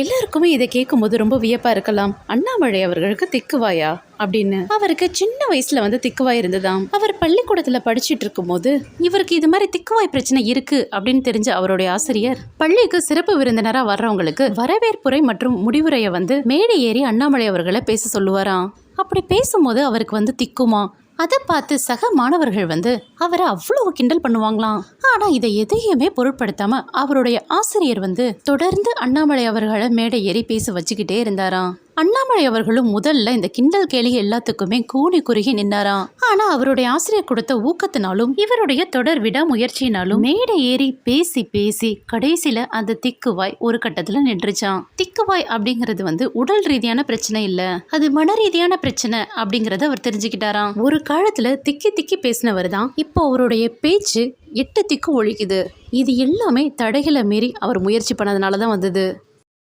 எல்லாருக்குமே இதை கேட்கும்போது ரொம்ப வியப்பா இருக்கலாம். அண்ணாமலை அவர்களுக்கு திக்குவாயா அப்படின்னு. அவருக்கு சின்ன வயசுல திக்குவாய் இருந்ததாம். அவர் பள்ளிக்கூடத்துல படிச்சுட்டு இருக்கும் போது இவருக்கு இது மாதிரி திக்குவாய் பிரச்சனை இருக்கு அப்படின்னு தெரிஞ்ச அவருடைய ஆசிரியர் பள்ளிக்கு சிறப்பு விருந்தினரா வர்றவங்களுக்கு வரவேற்புரை மற்றும் முடிவுரையை மேடை ஏறி அண்ணாமலை அவர்களை பேச சொல்லுவாராம். அப்படி பேசும்போது அவருக்கு திக்குமா. அதை பார்த்து சக மாணவர்கள் அவரை அவ்வளவு கிண்டல் பண்ணுவாங்களாம். ஆனா இதை எதையுமே பொருட்படுத்தாம அவருடைய ஆசிரியர் தொடர்ந்து அண்ணாமலை அவர்களை மேடை ஏறி பேச வச்சுக்கிட்டே இருந்தாராம். அண்ணாமலை அவர்களும் முதல்ல இந்த கிண்டல் கேலி எல்லாத்துக்குமே கூடி குறுகி நின்னாராம். ஆனா அவருடைய ஆசிரியர் கொடுத்த ஊக்கத்தினாலும் இவருடைய தொடர் விடாமுயற்சியினாலும் மேடை ஏறி பேசி பேசி கடைசியில அந்த திக்குவாய் ஒரு கட்டத்துல நின்றுச்சான். திக்குவாய் அப்படிங்கிறது உடல் ரீதியான பிரச்சனை இல்ல, அது மன ரீதியான பிரச்சனை அப்படிங்கறத அவர் தெரிஞ்சுக்கிட்டாராம். ஒரு காலத்துல திக்கி திக்கி பேசினவர் தான் இப்போ அவருடைய பேச்சு 8 திக்கும் ஒழிக்குது. இது எல்லாமே தடைகளை மீறி அவர் முயற்சி பண்ணதுனாலதான் வந்தது.